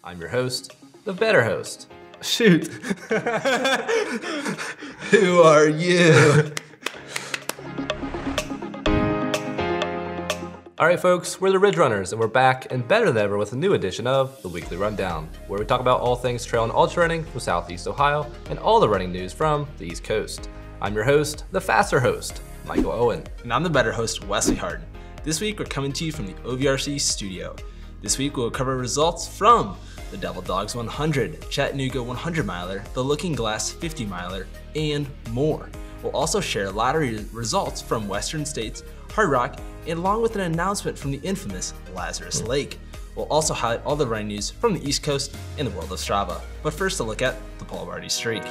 I'm your host, the better host. Shoot. Who are you? All right, folks, we're the Ridge Runners, and we're back and better than ever with a new edition of the Weekly Rundown, where we talk about all things trail and ultra running from Southeast Ohio and all the running news from the East Coast. I'm your host, the faster host, Michael Owen. And I'm the better host, Wesley Harden. This week, we're coming to you from the OVRC studio. This week, we'll cover results from the Devil Dogs 100, Chattanooga 100 miler, the Looking Glass 50 miler, and more. We'll also share lottery results from Western States, Hard Rock, and along with an announcement from the infamous Lazarus Lake. We'll also highlight all the running news from the East Coast and the world of Strava. But first, a look at the Barte Streak.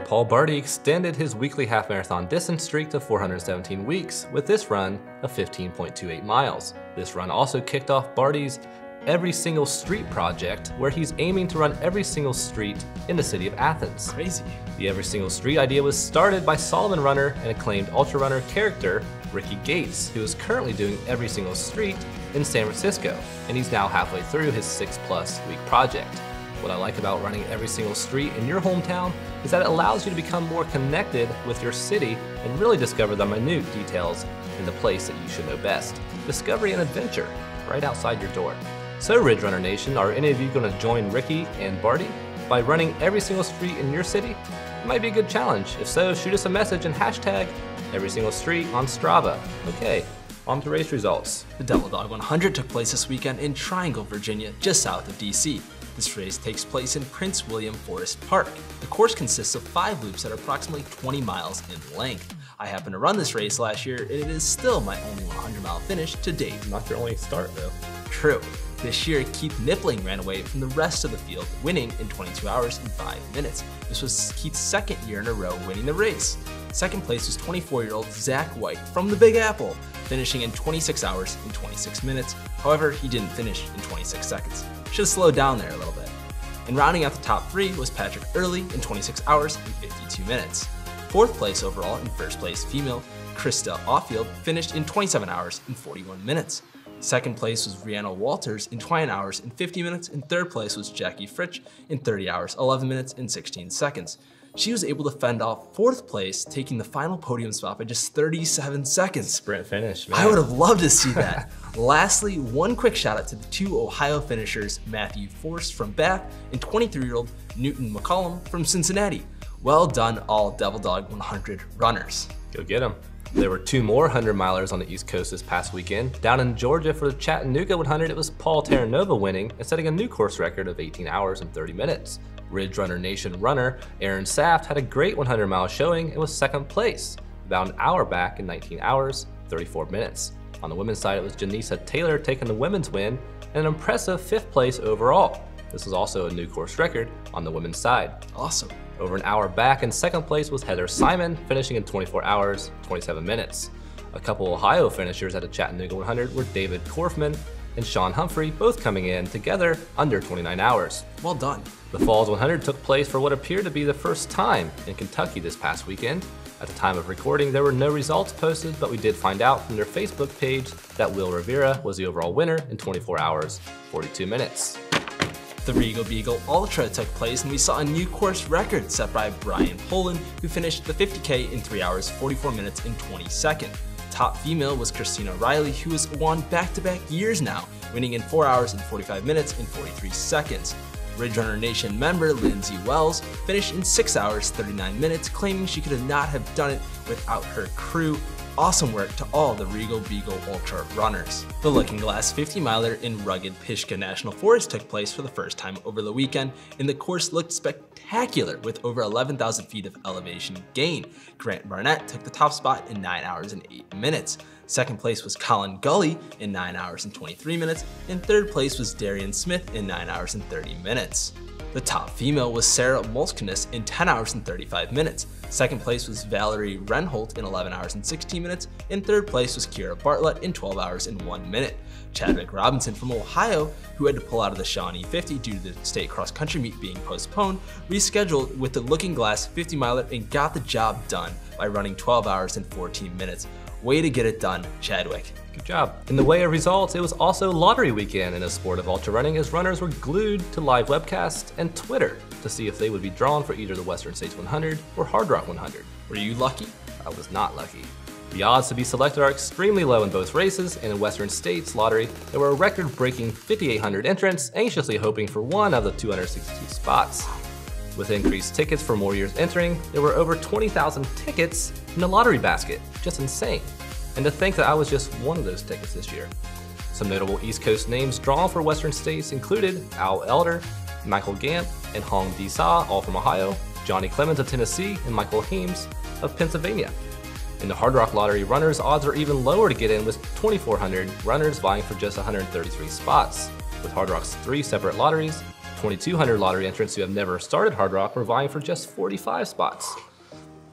Paul Barte extended his weekly half marathon distance streak to 417 weeks with this run of 15.28 miles. This run also kicked off Barte's Every Single Street project, where he's aiming to run every single street in the city of Athens. Crazy. The Every Single Street idea was started by Solomon runner and acclaimed ultra runner character Ricky Gates, who is currently doing every single street in San Francisco, and he's now halfway through his 6+ week project. What I like about running every single street in your hometown is that it allows you to become more connected with your city and really discover the minute details in the place that you should know best. Discovery and adventure right outside your door. So Ridge Runner Nation, are any of you going to join Ricky and Barte by running every single street in your city? It might be a good challenge. If so, shoot us a message and hashtag every single street on Strava. Okay, on to race results. The Devil Dog 100 took place this weekend in Triangle, Virginia, just south of DC. This race takes place in Prince William Forest Park. The course consists of 5 loops that are approximately 20 miles in length. I happened to run this race last year, and it is still my only 100-mile finish to date. Not your only start though. True. This year, Keith Nippling ran away from the rest of the field, winning in 22 hours and 5 minutes. This was Keith's second year in a row winning the race. Second place was 24-year-old Zach White from the Big Apple, finishing in 26 hours and 26 minutes. However, he didn't finish in 26 seconds. Should have slowed down there a little bit. And rounding out the top 3 was Patrick Early in 26 hours and 52 minutes. Fourth place overall and first place female, Krista Offield, finished in 27 hours and 41 minutes. Second place was Brianna Walters in 20 hours and 50 minutes, and third place was Jackie Fritsch in 30 hours, 11 minutes, and 16 seconds. She was able to fend off fourth place, taking the final podium spot by just 37 seconds. Sprint finish, man. I would have loved to see that. Lastly, one quick shout out to the 2 Ohio finishers, Matthew Forst from Bath and 23-year-old Newton McCollum from Cincinnati. Well done, all Devil Dog 100 runners. Go get them. There were 2 more 100-milers on the East Coast this past weekend. Down in Georgia for the Chattanooga 100, it was Paul Terranova winning and setting a new course record of 18 hours and 30 minutes. Ridge Runner Nation runner Aaron Saft had a great 100-mile showing and was second place, about an hour back in 19 hours, 34 minutes. On the women's side, it was Janisa Taylor taking the women's win and an impressive 5th place overall. This was also a new course record on the women's side. Awesome. Over an hour back in second place was Heather Simon, finishing in 24 hours, 27 minutes. A couple Ohio finishers at the Chattanooga 100 were David Korfman and Sean Humphrey, both coming in together under 29 hours. Well done. The Falls 100 took place for what appeared to be the first time in Kentucky this past weekend. At the time of recording, there were no results posted, but we did find out from their Facebook page that Will Rivera was the overall winner in 24 hours, 42 minutes. The Regal Beagle Ultra took place, and we saw a new course record set by Brian Poland, who finished the 50K in 3 hours, 44 minutes, and 20 seconds. Top female was Christina Riley, who has won back-to-back years now, winning in 4 hours and 45 minutes and 43 seconds. Ridge Runner Nation member Lindsay Wells finished in 6 hours, 39 minutes, claiming she could not have done it without her crew. Awesome work to all the Regal Beagle Ultra runners. The Looking Glass 50 miler in rugged Pishka National Forest took place for the first time over the weekend, and the course looked spectacular with over 11,000 feet of elevation gain. Grant Barnett took the top spot in 9 hours and 8 minutes. Second place was Colin Gully in 9 hours and 23 minutes, and third place was Darian Smith in 9 hours and 30 minutes. The top female was Sarah Molskinis in 10 hours and 35 minutes. Second place was Valerie Renholt in 11 hours and 16 minutes, and third place was Kira Bartlett in 12 hours and 1 minute. Chadwick Robinson from Ohio, who had to pull out of the Shawnee 50 due to the state cross-country meet being postponed, rescheduled with the Looking Glass 50 miler and got the job done by running 12 hours and 14 minutes. Way to get it done, Chadwick. Good job. In the way of results, it was also lottery weekend in the sport of ultra running, as runners were glued to live webcasts and Twitter to see if they would be drawn for either the Western States 100 or Hard Rock 100. Were you lucky? I was not lucky. The odds to be selected are extremely low in both races, and in Western States lottery, there were a record-breaking 5,800 entrants anxiously hoping for one of the 262 spots. With increased tickets for more years entering, there were over 20,000 tickets in the lottery basket. Just insane. And to think that I was just one of those tickets this year. Some notable East Coast names drawn for Western States included Al Elder, Michael Gamp, and Hong Di-sa, all from Ohio, Johnny Clemens of Tennessee, and Michael Heems of Pennsylvania. In the Hard Rock Lottery runners, odds are even lower to get in, with 2,400 runners vying for just 133 spots. With Hard Rock's 3 separate lotteries, 2,200 lottery entrants who have never started Hard Rock were vying for just 45 spots.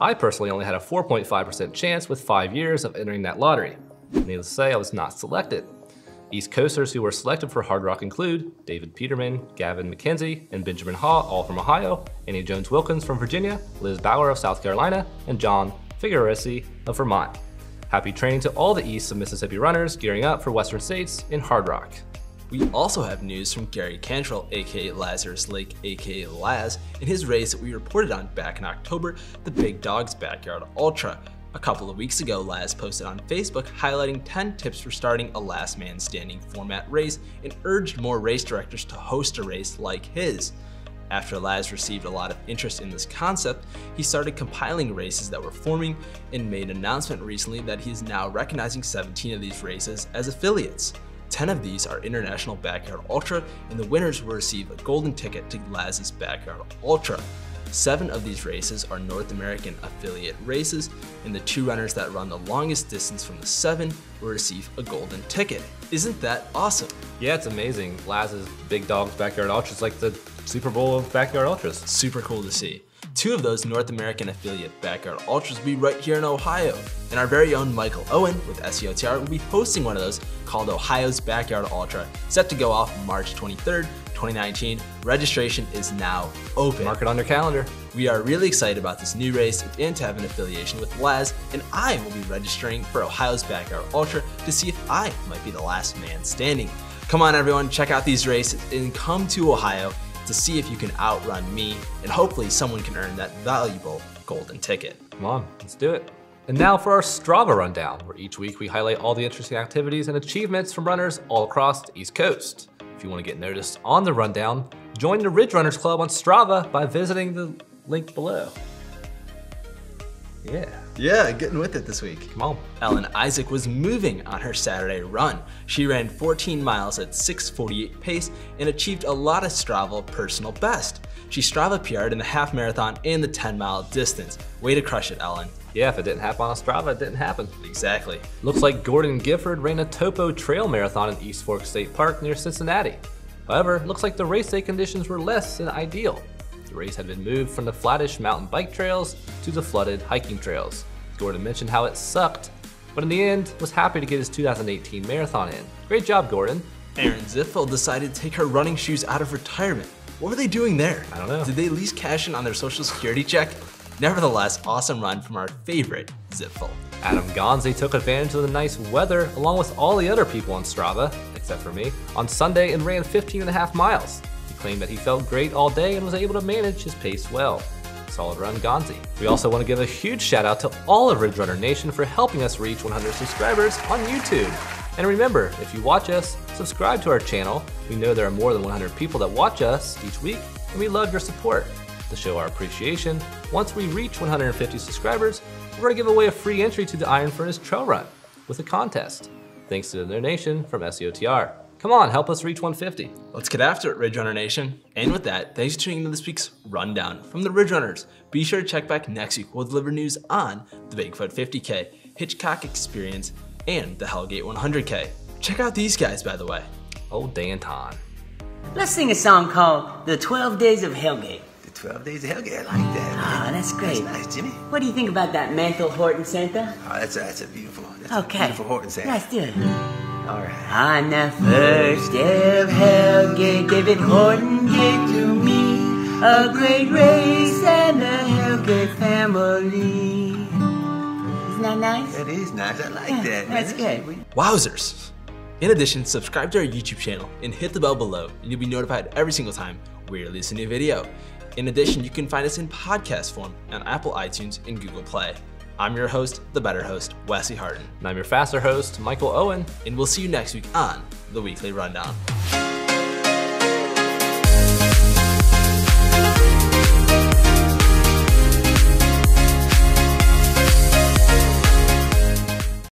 I personally only had a 4.5% chance with 5 years of entering that lottery. Needless to say, I was not selected. East Coasters who were selected for Hard Rock include David Peterman, Gavin McKenzie, and Benjamin Haw, all from Ohio, Annie Jones-Wilkins from Virginia, Liz Bauer of South Carolina, and John Figueroa of Vermont. Happy training to all the East of Mississippi runners gearing up for Western States in Hard Rock. We also have news from Gary Cantrell, aka Lazarus Lake, aka Laz, in his race that we reported on back in October, the Big Dog's Backyard Ultra. A couple of weeks ago, Laz posted on Facebook highlighting 10 tips for starting a last man standing format race and urged more race directors to host a race like his. After Laz received a lot of interest in this concept, he started compiling races that were forming and made an announcement recently that he is now recognizing 17 of these races as affiliates. 10 of these are International Backyard Ultra, and the winners will receive a golden ticket to Laz's Backyard Ultra. 7 of these races are North American affiliate races, and the 2 runners that run the longest distance from the 7 will receive a golden ticket. Isn't that awesome? Yeah, it's amazing. Laz's Big Dog's Backyard Ultra is like the Super Bowl of Backyard Ultras. Super cool to see. 2 of those North American affiliate Backyard Ultras will be right here in Ohio, and our very own Michael Owen with SEOTR will be hosting one of those called Ohio's Backyard Ultra, set to go off March 23rd, 2019. Registration is now open. Mark it on your calendar. We are really excited about this new race and to have an affiliation with Laz, and I will be registering for Ohio's Backyard Ultra to see if I might be the last man standing. Come on everyone, check out these races and come to Ohio to see if you can outrun me, and hopefully someone can earn that valuable golden ticket. Come on, let's do it. And now for our Strava Rundown, where each week we highlight all the interesting activities and achievements from runners all across the East Coast. If you want to get noticed on the rundown, join the Ridge Runners Club on Strava by visiting the link below. Yeah, getting with it this week. Come on. Ellen Isaac was moving on her Saturday run. She ran 14 miles at 6:48 pace and achieved a lot of Strava personal best. She Strava PR'd in the half marathon and the 10-mile distance. Way to crush it, Ellen. Yeah, if it didn't happen on Strava, it didn't happen. Exactly. Looks like Gordon Gifford ran a Topo Trail Marathon in East Fork State Park near Cincinnati. However, it looks like the race day conditions were less than ideal. The race had been moved from the flattish mountain bike trails to the flooded hiking trails. Gordon mentioned how it sucked, but in the end was happy to get his 2018 marathon in. Great job, Gordon. Erin Ziffel decided to take her running shoes out of retirement. What were they doing there? I don't know. Did they at least cash in on their social security check? Nevertheless, awesome run from our favorite Ziffel. Adam Gonzi took advantage of the nice weather along with all the other people on Strava, except for me, on Sunday and ran 15.5 miles. He claimed that he felt great all day and was able to manage his pace well. Solid run, Gonzi. We also want to give a huge shout out to all of Ridge Runner Nation for helping us reach 100 subscribers on YouTube. And remember, if you watch us, subscribe to our channel. We know there are more than 100 people that watch us each week, and we love your support. To show our appreciation, once we reach 150 subscribers, we're going to give away a free entry to the Iron Furnace Trail Run with a contest, thanks to the donation from SEOTR. Come on, help us reach 150. Let's get after it, Ridge Runner Nation. And with that, thanks for tuning into this week's Rundown from the Ridge Runners. Be sure to check back next week. We'll deliver news on the Bigfoot 50K, Hitchcock Experience, and the Hellgate 100K. Check out these guys, by the way. Oh, Danton. Let's sing a song called The 12 Days of Hellgate. The 12 Days of Hellgate, I like that. Ah, that's great. That's nice, Jimmy. What do you think about that mantle Horton Santa? Oh, that's a beautiful one. That's Okay. a beautiful Horton sound. Let's do it. All right. On the first day of Hellgate, David Horton gave to me a great race and a Hellgate family. Isn't Isn't that nice? That is nice. I like Yeah, that, man. that's good. Wowzers! In addition, subscribe to our YouTube channel and hit the bell below, and you'll be notified every single time we release a new video. In addition, you can find us in podcast form on Apple iTunes and Google Play. I'm your host, the better host, Wesley Harden. And I'm your faster host, Michael Owen. And we'll see you next week on the Weekly Rundown.